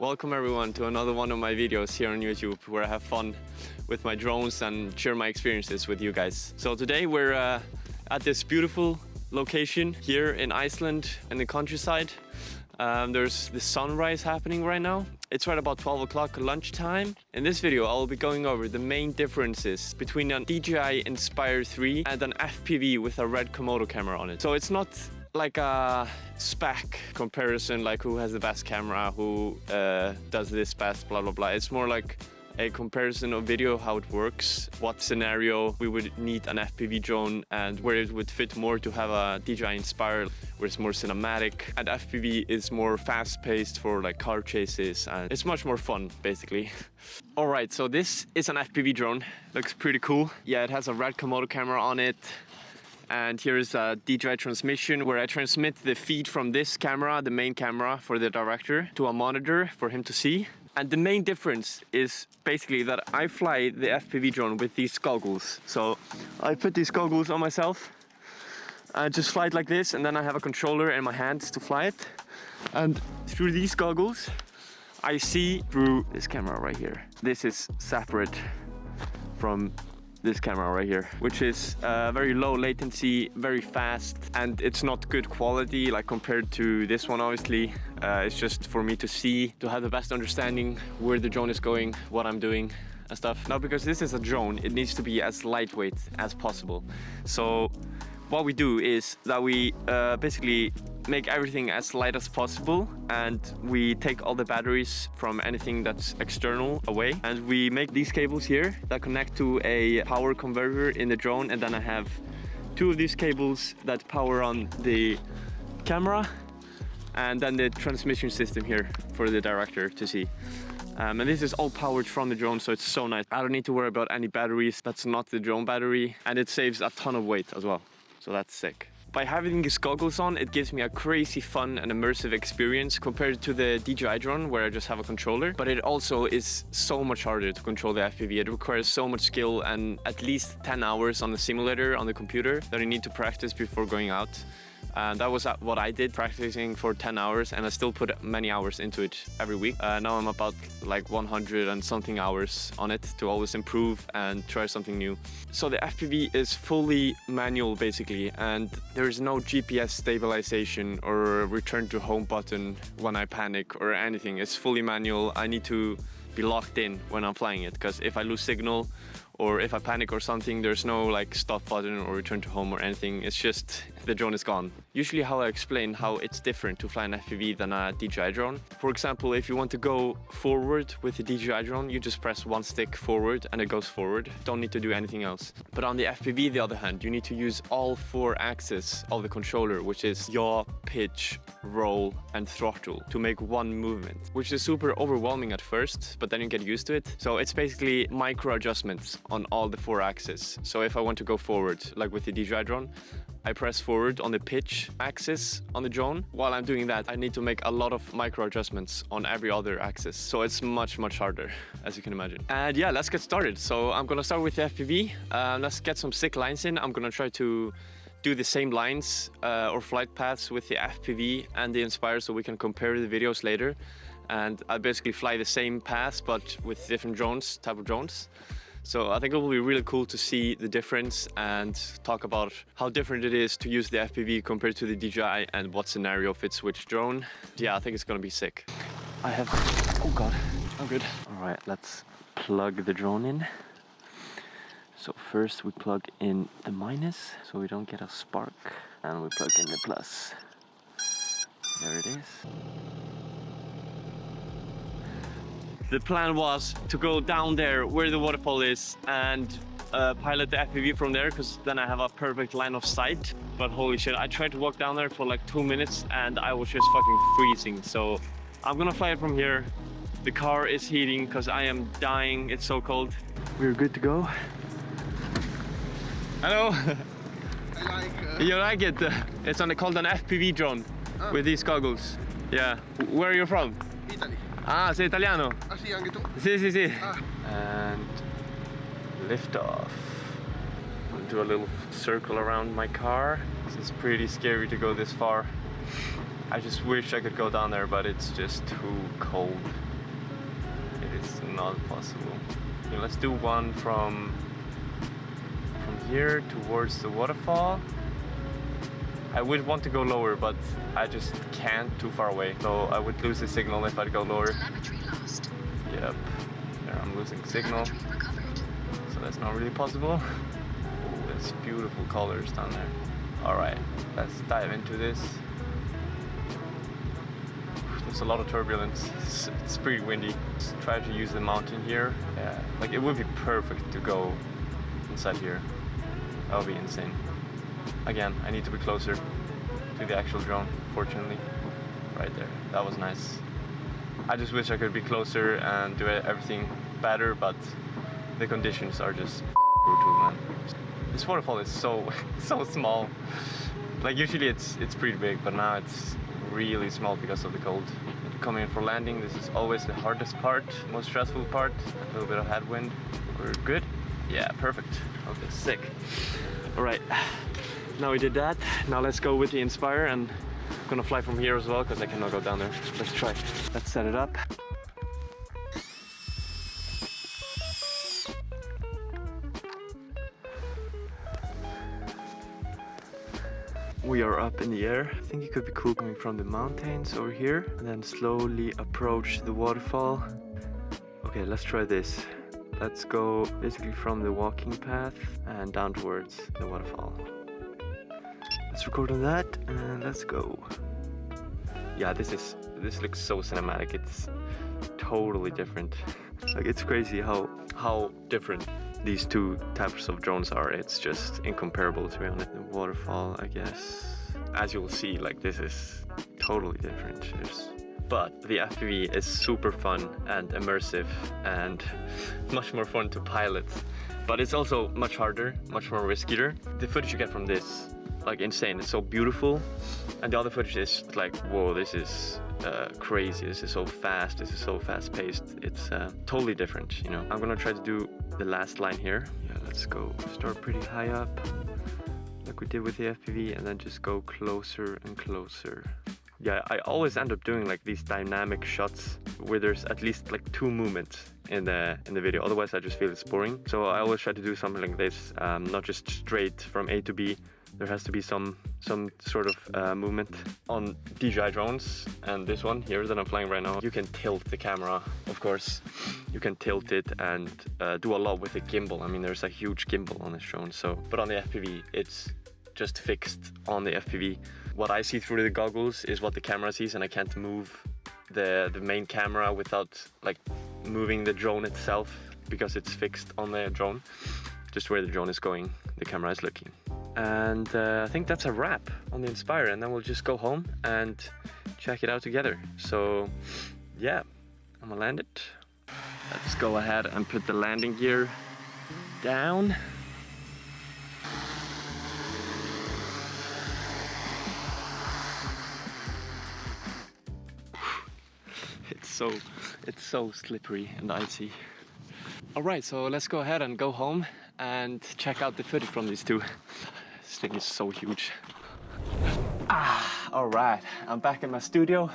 Welcome everyone to another one of my videos here on YouTube where I have fun with my drones and share my experiences with you guys. So today we're at this beautiful location here in Iceland in the countryside. There's the sunrise happening right now. It's right about 12 o'clock lunchtime. In this video, I'll be going over the main differences between an DJI Inspire 3 and an FPV with a red Komodo camera on it. So it's not like a spec comparison, like who has the best camera, who does this best, blah, blah, blah. It's more like a comparison of video, how it works, what scenario we would need an FPV drone and where it would fit more to have a DJI Inspire, where it's more cinematic, and FPV is more fast-paced for like car chases, and it's much more fun, basically. All right, so this is an FPV drone. Looks pretty cool. Yeah, it has a red Komodo camera on it. And here is a DJI transmission where I transmit the feed from this camera, the main camera for the director, to a monitor for him to see. And the main difference is basically that I fly the FPV drone with these goggles. So I put these goggles on myself and just fly it like this, and then I have a controller in my hands to fly it. And through these goggles, I see through this camera right here. This is separate from this camera right here, which is very low latency, very fast, and it's not good quality like compared to this one, obviously. It's just for me to see, to have the best understanding where the drone is going, what I'm doing and stuff. Now, because this is a drone, it needs to be as lightweight as possible. So what we do is that we basically make everything as light as possible, and we take all the batteries from anything that's external away, and we make these cables here that connect to a power converter in the drone, and then I have two of these cables that power on the camera, and then the transmission system here for the director to see. And this is all powered from the drone, so it's so nice. I don't need to worry about any batteries. That's not the drone battery, and it saves a ton of weight as well, so that's sick. By having these goggles on, it gives me a crazy fun and immersive experience compared to the DJI drone where I just have a controller. But it also is so much harder to control the FPV. It requires so much skill and at least 10 hours on the simulator on the computer that I need to practice before going out. And that was what I did, practicing for 10 hours, and I still put many hours into it every week. Now I'm about like 100 and something hours on it to always improve and try something new. So the FPV is fully manual basically, and there is no GPS stabilization or return to home button when I panic or anything. It's fully manual. I need to be locked in when I'm flying it, because if I lose signal or if I panic or something, there's no like stop button or return to home or anything. It's just the drone is gone. Usually how I explain how it's different to fly an FPV than a DJI drone. For example, if you want to go forward with the DJI drone, you just press one stick forward and it goes forward. Don't need to do anything else. But on the FPV, the other hand, you need to use all four axes of the controller, which is yaw, pitch, roll and throttle, to make one movement, which is super overwhelming at first, but then you get used to it. So it's basically micro adjustments on all the four axes. So if I want to go forward, like with the DJI drone, I press forward on the pitch axis on the drone. While I'm doing that, I need to make a lot of micro adjustments on every other axis. So it's much, much harder, as you can imagine. And yeah, let's get started. So I'm gonna start with the FPV. Let's get some sick lines in. I'm gonna try to do the same lines or flight paths with the FPV and the Inspire so we can compare the videos later. And I basically fly the same path, but with different drones, type of drones. So I think it will be really cool to see the difference and talk about how different it is to use the FPV compared to the DJI and what scenario fits which drone. Yeah, I think it's gonna be sick. I have, oh God, I'm good. All right, let's plug the drone in. So first we plug in the minus so we don't get a spark, and we plug in the plus. There it is. The plan was to go down there where the waterfall is and pilot the FPV from there, because then I have a perfect line of sight. But holy shit, I tried to walk down there for like 2 minutes and I was just fucking freezing. So I'm gonna fly it from here. The car is heating because I am dying, it's so cold. We're good to go. Hello. I like You like it? It's called an FPV drone with these goggles. Yeah. Where are you from? Italy. Ah, sei italiano? Ah sì, anche tu? Sì, sì, sì. Ah. And lift off. I'll do a little circle around my car. This is pretty scary to go this far. I just wish I could go down there, but it's just too cold. It's not possible. Okay, let's do one from here towards the waterfall. I would want to go lower, but I just can't too far away. So I would lose the signal if I'd go lower. Telemetry lost. Yep, there I'm losing signal. So that's not really possible. Oh, there's beautiful colors down there. All right, let's dive into this. There's a lot of turbulence. It's pretty windy. Let's try to use the mountain here. Yeah, like it would be perfect to go inside here. That would be insane. Again, I need to be closer to the actual drone, fortunately. Right there, that was nice. I just wish I could be closer and do everything better, but the conditions are just brutal, man. This waterfall is so small. Like usually it's pretty big, but now it's really small because of the cold. Coming in for landing, this is always the hardest part, most stressful part. A little bit of headwind. We're good? Yeah, perfect. Okay, sick. All right. Now we did that. Now let's go with the Inspire, and I'm gonna fly from here as well because I cannot go down there. Let's try. Let's set it up. We are up in the air. I think it could be cool coming from the mountains over here and then slowly approach the waterfall. Okay, let's try this. Let's go basically from the walking path and down towards the waterfall. Let's record on that and let's go. Yeah, this looks so cinematic. It's totally different. Like it's crazy how different these two types of drones are. It's just incomparable, to be honest. The waterfall, I guess, as you'll see, like this is totally different. But the FPV is super fun and immersive and much more fun to pilot. But it's also much harder, much more riskier. The footage you get from this, like insane. It's so beautiful, and the other footage is like, whoa, this is crazy. This is so fast. This is so fast-paced. It's totally different, you know. I'm gonna try to do the last line here. Yeah, let's go. Start pretty high up, like we did with the FPV, and then just go closer and closer. Yeah, I always end up doing like these dynamic shots where there's at least like two movements in the video. Otherwise, I just feel it's boring. So I always try to do something like this, not just straight from A to B. There has to be some sort of movement. On DJI drones, and this one here that I'm flying right now, you can tilt the camera, of course. You can tilt it and do a lot with the gimbal. I mean, there's a huge gimbal on this drone. So, but on the FPV, it's just fixed on the FPV. What I see through the goggles is what the camera sees, and I can't move the main camera without like moving the drone itself because it's fixed on the drone. Just where the drone is going, the camera is looking. And I think that's a wrap on the Inspire, and then we'll just go home and check it out together. So yeah, I'm gonna land it. Let's go ahead and put the landing gear down. It's so slippery and icy. All right, so let's go ahead and go home and check out the footage from these two. This thing is so huge. All right, I'm back in my studio,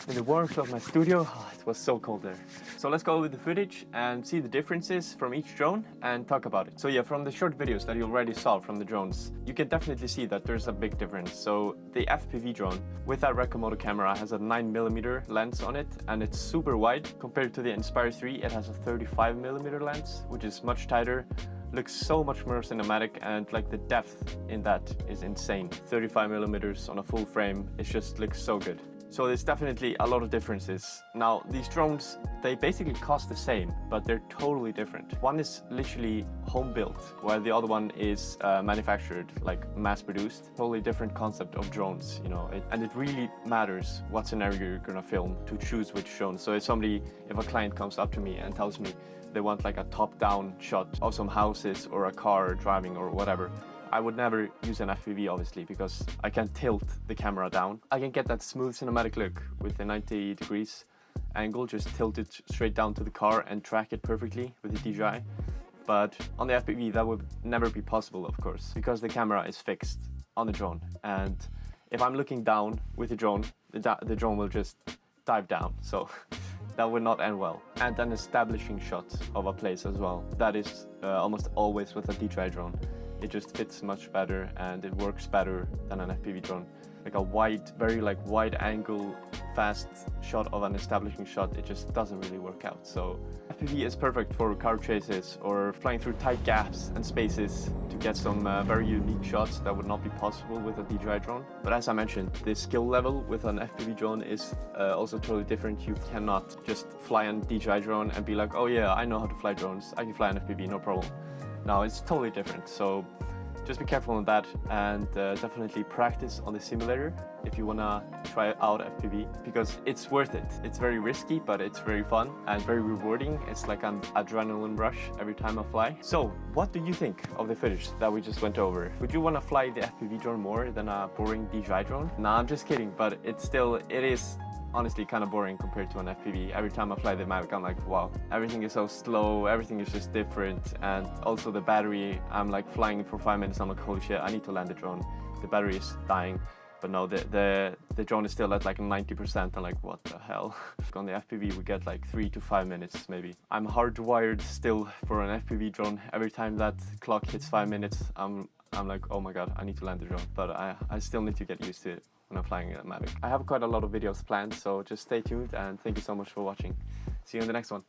in the warmth of my studio. Oh, it was so cold there. So let's go with the footage and see the differences from each drone and talk about it. So yeah, from the short videos that you already saw from the drones, you can definitely see that there's a big difference. So the FPV drone with that Recomoto camera has a 9mm lens on it, and it's super wide. Compared to the Inspire 3, it has a 35mm lens, which is much tighter. Looks so much more cinematic, and like the depth in that is insane. 35mm on a full frame, it just looks so good. So there's definitely a lot of differences. Now, these drones, they basically cost the same, but they're totally different. One is literally home built, while the other one is manufactured, like mass produced. Totally different concept of drones, you know, and it really matters what scenario you're gonna film to choose which drone. So if a client comes up to me and tells me they want like a top-down shot of some houses or a car driving or whatever, I would never use an FPV, obviously, because I can tilt the camera down. I can get that smooth cinematic look with the 90 degrees angle, just tilt it straight down to the car and track it perfectly with the DJI. But on the FPV, that would never be possible, of course, because the camera is fixed on the drone. And if I'm looking down with the drone, the drone will just dive down. So that would not end well. And an establishing shot of a place as well. That is almost always with a DJI drone. It just fits much better and it works better than an FPV drone. Like a wide, very wide angle, fast shot of an establishing shot, it just doesn't really work out. So FPV is perfect for car chases or flying through tight gaps and spaces to get some very unique shots that would not be possible with a DJI drone. But as I mentioned, the skill level with an FPV drone is also totally different. You cannot just fly a DJI drone and be like, oh yeah, I know how to fly drones, I can fly an FPV, no problem. No, it's totally different. So just be careful on that, and definitely practice on the simulator if you wanna try out FPV, because it's worth it. It's very risky, but it's very fun and very rewarding. It's like an adrenaline rush every time I fly. So what do you think of the footage that we just went over? Would you wanna fly the FPV drone more than a boring DJI drone? Nah, I'm just kidding, but it is honestly kind of boring compared to an FPV. Every time I fly the Mavic, I'm like, wow, everything is so slow, everything is just different. And also the battery, I'm like flying for 5 minutes, I'm like, holy shit, I need to land the drone. The battery is dying. But no, the drone is still at like 90%. I'm like, what the hell? On the FPV, we get like 3 to 5 minutes maybe. I'm hardwired still for an FPV drone. Every time that clock hits 5 minutes, I'm like, oh my god, I need to land the drone. But I still need to get used to it when I'm flying a Mavic. I have quite a lot of videos planned, so just stay tuned and thank you so much for watching. See you in the next one.